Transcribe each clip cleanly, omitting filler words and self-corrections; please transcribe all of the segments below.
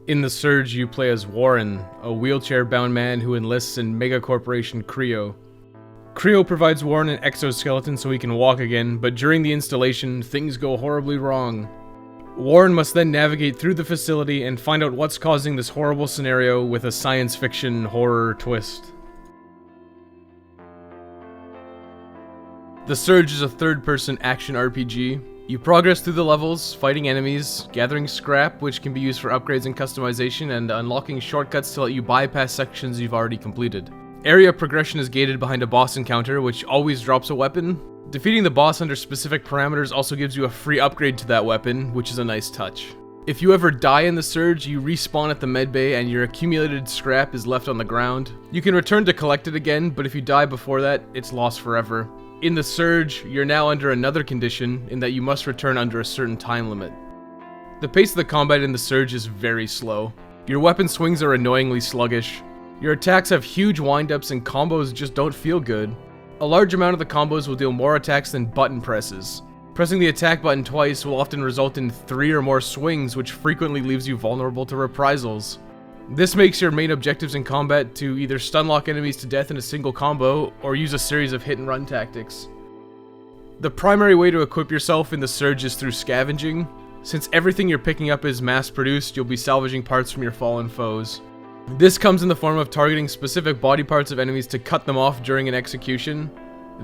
In The Surge, you play as Warren, a wheelchair-bound man who enlists in megacorporation Creo. Creo provides Warren an exoskeleton so he can walk again, but during the installation, things go horribly wrong. Warren must then navigate through the facility and find out what's causing this horrible scenario with a science fiction horror twist. The Surge is a third-person action RPG. You progress through the levels, fighting enemies, gathering scrap, which can be used for upgrades and customization, and unlocking shortcuts to let you bypass sections you've already completed. Area progression is gated behind a boss encounter, which always drops a weapon. Defeating the boss under specific parameters also gives you a free upgrade to that weapon, which is a nice touch. If you ever die in the Surge, you respawn at the medbay and your accumulated scrap is left on the ground. You can return to collect it again, but if you die before that, it's lost forever. In the Surge, you're now under another condition, in that you must return under a certain time limit. The pace of the combat in the Surge is very slow. Your weapon swings are annoyingly sluggish. Your attacks have huge windups and combos just don't feel good. A large amount of the combos will deal more attacks than button presses. Pressing the attack button twice will often result in 3 or more swings, which frequently leaves you vulnerable to reprisals. This makes your main objectives in combat to either stunlock enemies to death in a single combo, or use a series of hit-and-run tactics. The primary way to equip yourself in the Surge is through scavenging. Since everything you're picking up is mass-produced, you'll be salvaging parts from your fallen foes. This comes in the form of targeting specific body parts of enemies to cut them off during an execution.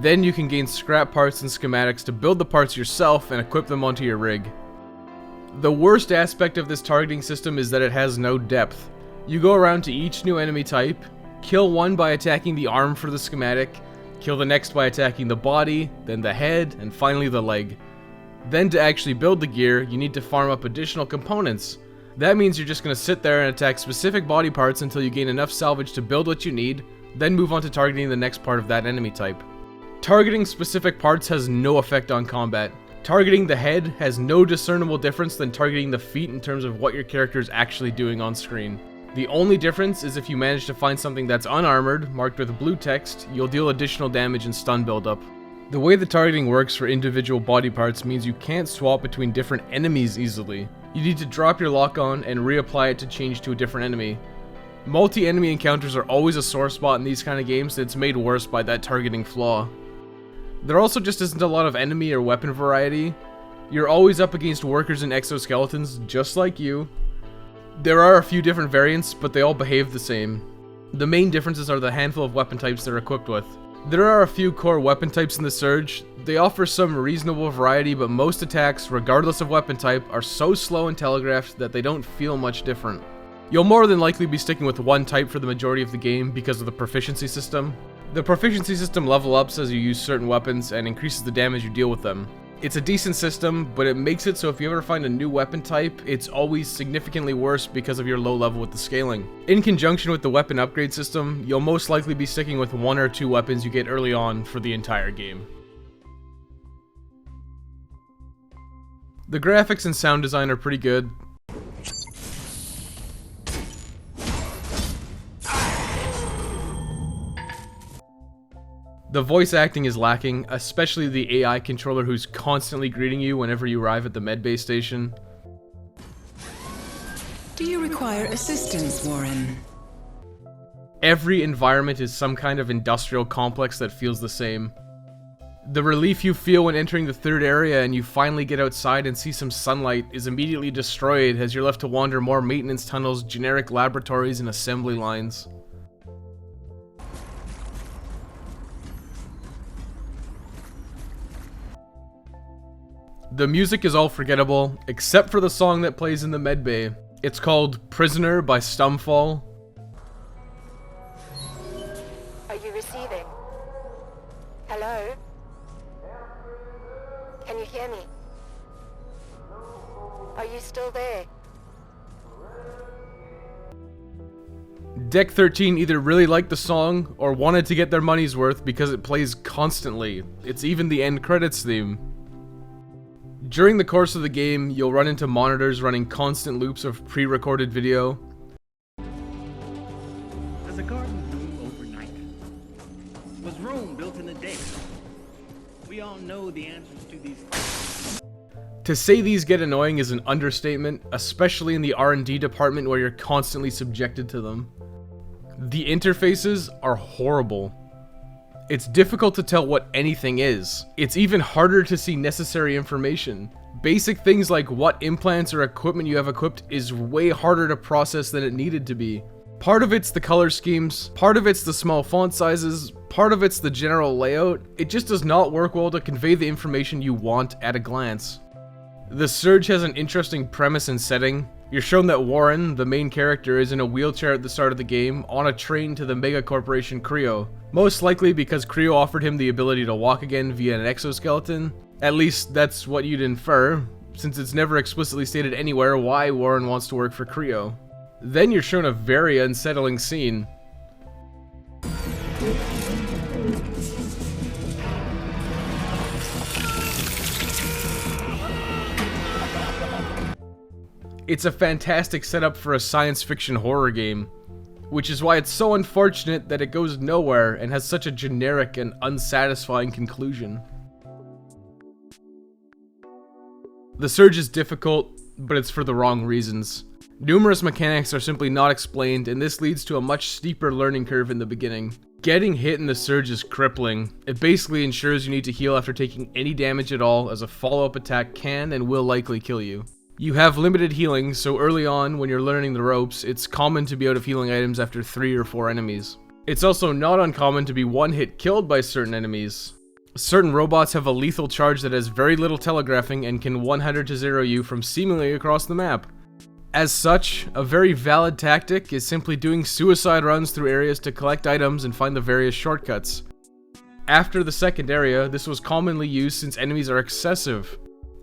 Then you can gain scrap parts and schematics to build the parts yourself and equip them onto your rig. The worst aspect of this targeting system is that it has no depth. You go around to each new enemy type, kill one by attacking the arm for the schematic, kill the next by attacking the body, then the head, and finally the leg. Then to actually build the gear, you need to farm up additional components. That means you're just going to sit there and attack specific body parts until you gain enough salvage to build what you need, then move on to targeting the next part of that enemy type. Targeting specific parts has no effect on combat. Targeting the head has no discernible difference than targeting the feet in terms of what your character is actually doing on screen. The only difference is if you manage to find something that's unarmored, marked with blue text, you'll deal additional damage and stun buildup. The way the targeting works for individual body parts means you can't swap between different enemies easily. You need to drop your lock on and reapply it to change to a different enemy. Multi-enemy encounters are always a sore spot in these kind of games, and it's made worse by that targeting flaw. There also just isn't a lot of enemy or weapon variety. You're always up against workers and exoskeletons, just like you. There are a few different variants, but they all behave the same. The main differences are the handful of weapon types they're equipped with. There are a few core weapon types in the Surge. They offer some reasonable variety, but most attacks, regardless of weapon type, are so slow and telegraphed that they don't feel much different. You'll more than likely be sticking with one type for the majority of the game because of the proficiency system. The proficiency system level ups as you use certain weapons and increases the damage you deal with them. It's a decent system, but it makes it so if you ever find a new weapon type, it's always significantly worse because of your low level with the scaling. In conjunction with the weapon upgrade system, you'll most likely be sticking with 1 or 2 weapons you get early on for the entire game. The graphics and sound design are pretty good. The voice acting is lacking, especially the AI controller who's constantly greeting you whenever you arrive at the medbay station. Do you require assistance, Warren? Every environment is some kind of industrial complex that feels the same. The relief you feel when entering the third area and you finally get outside and see some sunlight is immediately destroyed as you're left to wander more maintenance tunnels, generic laboratories, and assembly lines. The music is all forgettable, except for the song that plays in the medbay. It's called Prisoner by Stumfall. Are you receiving? Hello? Can you hear me? Are you still there? Deck 13 either really liked the song or wanted to get their money's worth because it plays constantly. It's even the end credits theme. During the course of the game, you'll run into monitors running constant loops of pre-recorded video. Does a garden bloom overnight? Was Rome built in a day? We all know the answers to these questions. To say these get annoying is an understatement, especially in the R&D department where you're constantly subjected to them. The interfaces are horrible. It's difficult to tell what anything is. It's even harder to see necessary information. Basic things like what implants or equipment you have equipped is way harder to process than it needed to be. Part of it's the color schemes, part of it's the small font sizes, part of it's the general layout. It just does not work well to convey the information you want at a glance. The Surge has an interesting premise and setting. You're shown that Warren, the main character, is in a wheelchair at the start of the game, on a train to the mega corporation Creo. Most likely because Creo offered him the ability to walk again via an exoskeleton. At least that's what you'd infer, since it's never explicitly stated anywhere why Warren wants to work for Creo. Then you're shown a very unsettling scene. It's a fantastic setup for a science fiction horror game, which is why it's so unfortunate that it goes nowhere and has such a generic and unsatisfying conclusion. The Surge is difficult, but it's for the wrong reasons. Numerous mechanics are simply not explained, and this leads to a much steeper learning curve in the beginning. Getting hit in the Surge is crippling. It basically ensures you need to heal after taking any damage at all, as a follow-up attack can and will likely kill you. You have limited healing, so early on when you're learning the ropes, it's common to be out of healing items after 3 or 4 enemies. It's also not uncommon to be one-hit killed by certain enemies. Certain robots have a lethal charge that has very little telegraphing and can 100 to 0 you from seemingly across the map. As such, a very valid tactic is simply doing suicide runs through areas to collect items and find the various shortcuts. After the second area, this was commonly used since enemies are excessive.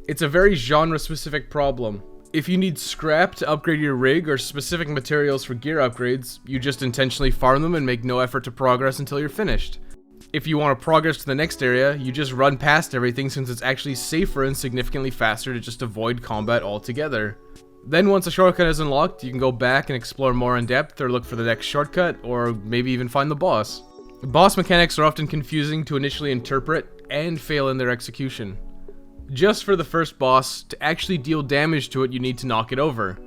It's a very genre-specific problem. If you need scrap to upgrade your rig or specific materials for gear upgrades, you just intentionally farm them and make no effort to progress until you're finished. If you want to progress to the next area, you just run past everything since it's actually safer and significantly faster to just avoid combat altogether. Then once a shortcut is unlocked, you can go back and explore more in depth or look for the next shortcut, or maybe even find the boss. Boss mechanics are often confusing to initially interpret and fail in their execution. Just for the first boss, to actually deal damage to it, you need to knock it over.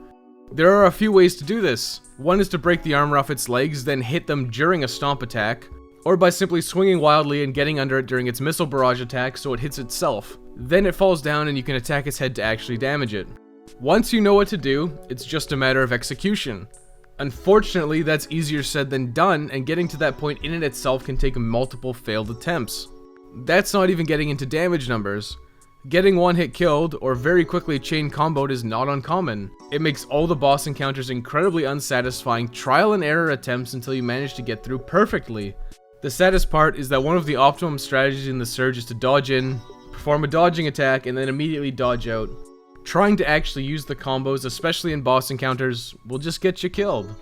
There are a few ways to do this. One is to break the armor off its legs, then hit them during a stomp attack, or by simply swinging wildly and getting under it during its missile barrage attack so it hits itself. Then it falls down and you can attack its head to actually damage it. Once you know what to do, it's just a matter of execution. Unfortunately, that's easier said than done, and getting to that point in and itself can take multiple failed attempts. That's not even getting into damage numbers. Getting one hit killed, or very quickly chain comboed is not uncommon. It makes all the boss encounters incredibly unsatisfying trial and error attempts until you manage to get through perfectly. The saddest part is that one of the optimum strategies in the Surge is to dodge in, perform a dodging attack, and then immediately dodge out. Trying to actually use the combos, especially in boss encounters, will just get you killed.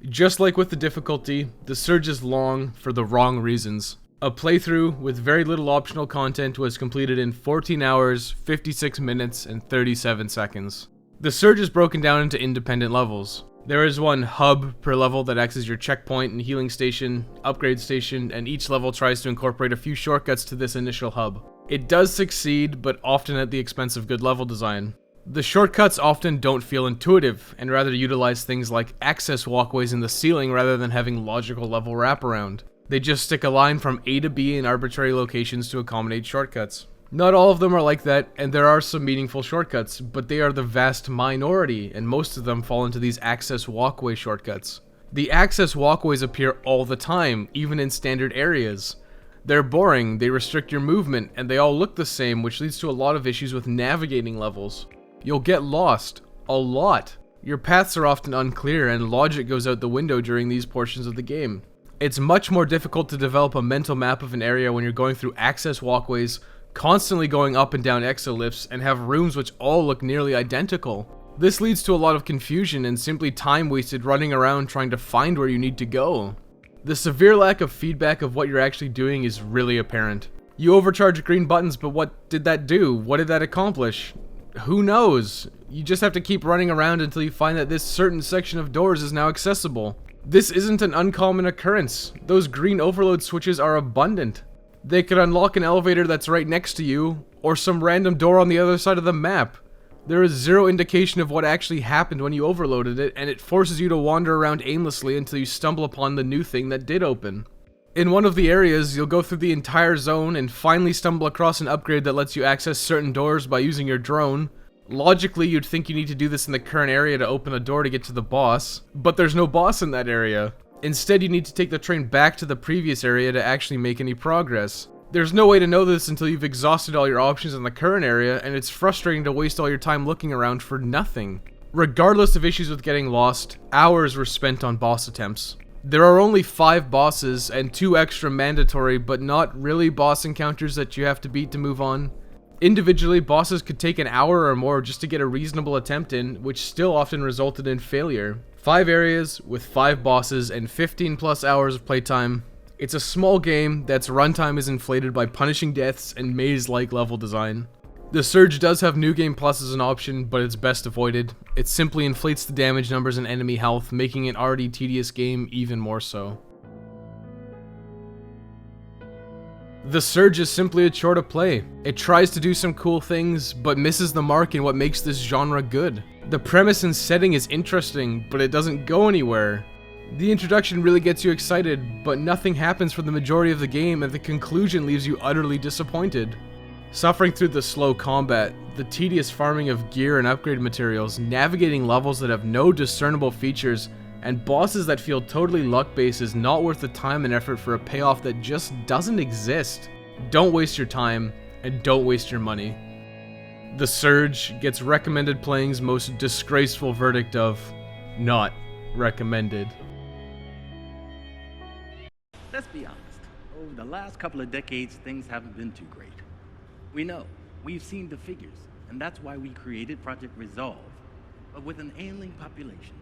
Just like with the difficulty, the Surge is long for the wrong reasons. A playthrough with very little optional content was completed in 14 hours, 56 minutes, and 37 seconds. The Surge is broken down into independent levels. There is one hub per level that acts as your checkpoint and healing station, upgrade station, and each level tries to incorporate a few shortcuts to this initial hub. It does succeed, but often at the expense of good level design. The shortcuts often don't feel intuitive, and rather utilize things like access walkways in the ceiling rather than having logical level wraparound. They just stick a line from A to B in arbitrary locations to accommodate shortcuts. Not all of them are like that, and there are some meaningful shortcuts, but they are the vast minority, and most of them fall into these access walkway shortcuts. The access walkways appear all the time, even in standard areas. They're boring, they restrict your movement, and they all look the same, which leads to a lot of issues with navigating levels. You'll get lost. A lot. Your paths are often unclear, and logic goes out the window during these portions of the game. It's much more difficult to develop a mental map of an area when you're going through access walkways, constantly going up and down exolifts, and have rooms which all look nearly identical. This leads to a lot of confusion and simply time wasted running around trying to find where you need to go. The severe lack of feedback of what you're actually doing is really apparent. You overcharge green buttons, but what did that do? What did that accomplish? Who knows? You just have to keep running around until you find that this certain section of doors is now accessible. This isn't an uncommon occurrence. Those green overload switches are abundant. They could unlock an elevator that's right next to you, or some random door on the other side of the map. There is zero indication of what actually happened when you overloaded it, and it forces you to wander around aimlessly until you stumble upon the new thing that did open. In one of the areas, you'll go through the entire zone and finally stumble across an upgrade that lets you access certain doors by using your drone. Logically, you'd think you need to do this in the current area to open a door to get to the boss, but there's no boss in that area. Instead, you need to take the train back to the previous area to actually make any progress. There's no way to know this until you've exhausted all your options in the current area, and it's frustrating to waste all your time looking around for nothing. Regardless of issues with getting lost, hours were spent on boss attempts. There are only 5 bosses and 2 extra mandatory but not really boss encounters that you have to beat to move on. Individually, bosses could take an hour or more just to get a reasonable attempt in, which still often resulted in failure. 5 areas with 5 bosses and 15 plus hours of playtime. It's a small game that's runtime is inflated by punishing deaths and maze-like level design. The Surge does have New Game Plus as an option, but it's best avoided. It simply inflates the damage numbers and enemy health, making an already tedious game even more so. The Surge is simply a chore to play. It tries to do some cool things, but misses the mark in what makes this genre good. The premise and setting is interesting, but it doesn't go anywhere. The introduction really gets you excited, but nothing happens for the majority of the game, and the conclusion leaves you utterly disappointed. Suffering through the slow combat, the tedious farming of gear and upgrade materials, navigating levels that have no discernible features, and bosses that feel totally luck-based is not worth the time and effort for a payoff that just doesn't exist. Don't waste your time, and don't waste your money. The Surge gets recommended playing's most disgraceful verdict of not recommended. Let's be honest. Over the last couple of decades, things haven't been too great. We know. We've seen the figures, and that's why we created Project Resolve. But with an ailing population,